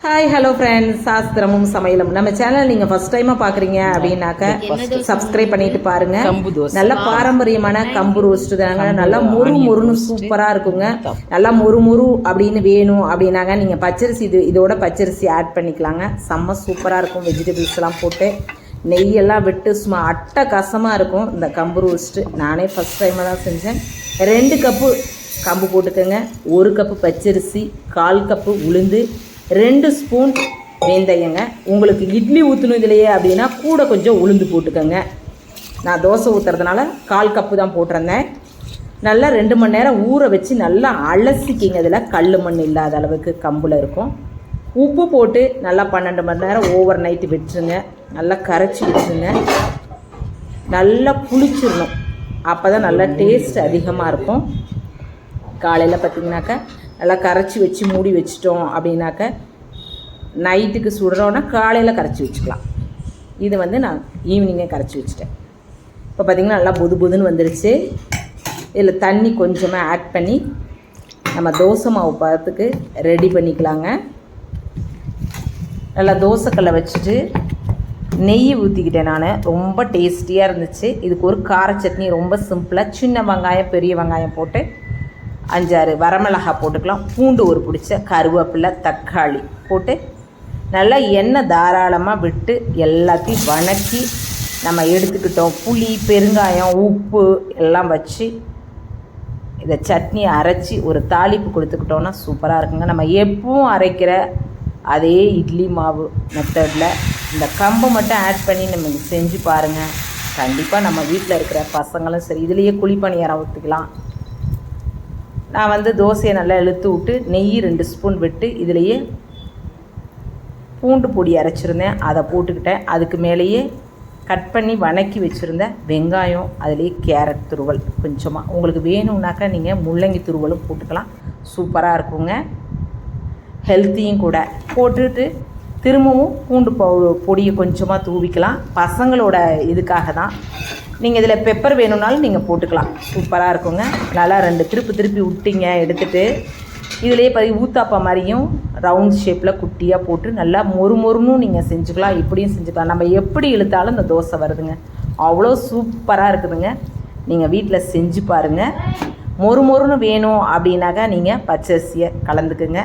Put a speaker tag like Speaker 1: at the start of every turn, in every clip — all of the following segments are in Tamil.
Speaker 1: ஹாய் ஹலோ ஃப்ரெண்ட்ஸ், சாஸ்திரமும் சமையலும் நம்ம சேனல் நீங்கள் ஃபர்ஸ்ட் டைமாக பார்க்குறீங்க அப்படின்னாக்க சப்ஸ்கிரைப் பண்ணிட்டு பாருங்க. நல்ல பாரம்பரியமான கம்பு ரோஸ்ட் தாங்க. நல்லா மொறுன்னு சூப்பராக இருக்குங்க. நல்லா மொறு அப்படின்னு வேணும் அப்படின்னாங்க நீங்கள் பச்சரிசி இதோட பச்சரிசி ஆட் பண்ணிக்கலாங்க. செம்ம சூப்பராக இருக்கும். வெஜிடபிள்ஸ் எல்லாம் போட்டு நெய்யெல்லாம் விட்டு சும்மா அட்டகாசமாக இருக்கும் இந்த கம்பு ரோஸ்ட்டு. நானே ஃபஸ்ட் டைமாக தான் செஞ்சேன். 2 கப்பு கம்பு போட்டுக்கோங்க, 1 கப்பு பச்சரிசி, 1/4 கப்பு உளுந்து, 2 ஸ்பூன் வெந்தயங்க. உங்களுக்கு இட்லி ஊற்றணும் இதுலையே அப்படின்னா கூட கொஞ்சம் உளுந்து போட்டுக்கோங்க. நான் தோசை ஊற்றுறதுனால 1/4 கப்பு தான் போட்டிருந்தேன். நல்லா 2 மணி நேரம் ஊற வச்சு நல்லா அலசிக்கிங்க. இதில் கல் மண் இல்லாத அளவுக்கு கம்பில் இருக்கும். உப்பு போட்டு நல்லா 12 மணி நேரம் ஓவர் நைட்டு விட்டுருங்க. நல்லா கரைச்சி விட்டுருங்க. நல்லா புளிச்சிடணும். அப்போ தான் நல்லா டேஸ்ட் அதிகமாக இருக்கும். காலையில் பார்த்திங்கனாக்கா நல்லா கரைச்சி வச்சு மூடி வச்சிட்டோம் அப்படின்னாக்க நைட்டுக்கு சுடுறோன்னா காலையில் கரைச்சி வச்சுக்கலாம். இது நான் ஈவினிங்கே கரைச்சி வச்சுட்டேன். இப்போ பார்த்திங்கன்னா நல்லா புதுன்னு வந்துருச்சு. இதில் தண்ணி கொஞ்சமாக ஆட் பண்ணி நம்ம தோசை மாவு பதத்துக்கு ரெடி பண்ணிக்கலாங்க. நல்லா தோசைக்கல்லை வச்சுட்டு நெய் ஊற்றிக்கிட்டேன் நான். ரொம்ப டேஸ்டியாக இருந்துச்சு. இதுக்கு ஒரு கார சட்னி ரொம்ப சிம்பிளாக சின்ன வெங்காயம் பெரிய வெங்காயம் போட்டு 5-6 வரமிளகா போட்டுக்கலாம். பூண்டு ஒரு பிடிச்ச, கருவேப்பிலை, தக்காளி போட்டு நல்லா எண்ணெய் தாராளமாக விட்டு எல்லாத்தையும் வணக்கி நம்ம எடுத்துக்கிட்டோம். புளி, பெருங்காயம், உப்பு எல்லாம் வச்சு இதை சட்னி அரைச்சி ஒரு தாளிப்பு கொடுத்துக்கிட்டோன்னா சூப்பராக இருக்குங்க. நம்ம எப்பவும் அரைக்கிற அதே இட்லி மாவு மெத்தடில் இந்த கம்பை மட்டும் ஆட் பண்ணி நம்ம செஞ்சு பாருங்கள். கண்டிப்பாக நம்ம வீட்டில் இருக்கிற பசங்களும் சரி இதுலேயே குழிப்பணியாரம் ஊற்றிக்கலாம். நான் தோசையை நல்லா இழுத்து விட்டு நெய் 2 ஸ்பூன் விட்டு இதுலேயே பூண்டு பொடி அரைச்சிருந்தேன், அதை போட்டுக்கிட்டேன். அதுக்கு மேலேயே கட் பண்ணி வணக்கி வச்சுருந்தேன் வெங்காயம், அதுலேயே கேரட் துருவல் கொஞ்சமாக. உங்களுக்கு வேணும்னாக்கா நீங்கள் முள்ளங்கி துருவலும் போட்டுக்கலாம். சூப்பராக இருக்குங்க. ஹெல்த்தியும் கூட. போட்டுட்டு திரும்பவும் பூண்டு பொடியை கொஞ்சமாக தூவிக்கலாம். பசங்களோட இதுக்காக தான். நீங்கள் இதில் பெப்பர் வேணும்னாலும் நீங்கள் போட்டுக்கலாம். சூப்பராக இருக்குங்க. நல்லா 2 திருப்பி விட்டிங்க எடுத்துகிட்டு இதிலே ஊத்தாப்பா மாதிரியும் ரவுண்ட் ஷேப்பில் குட்டியாக போட்டு நல்லா மொறுன்னு நீங்கள் செஞ்சுக்கலாம். இப்படியும் செஞ்சுக்கலாம். நம்ம எப்படி இழுத்தாலும் இந்த தோசை வருதுங்க. அவ்வளோ சூப்பராக இருக்குதுங்க. நீங்கள் வீட்டில் செஞ்சு பாருங்கள். மொறுன்னு வேணும் அப்படின்னாக்கா நீங்கள் பச்சரிசியை கலந்துக்குங்க.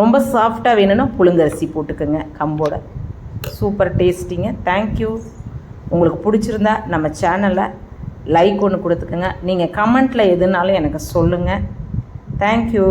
Speaker 1: ரொம்ப சாஃப்டாக வேணும்னா புழுங்கரிசி போட்டுக்கோங்க கம்போட. சூப்பர் டேஸ்டிங்க. தேங்க்யூ. உங்களுக்கு பிடிச்சிருந்தா நம்ம சேனலை லைக் ஒன்று கொடுத்துக்கோங்க. நீங்கள் கமெண்ட்டில் எதுனாலும் எனக்கு சொல்லுங்கள். தேங்க்யூ.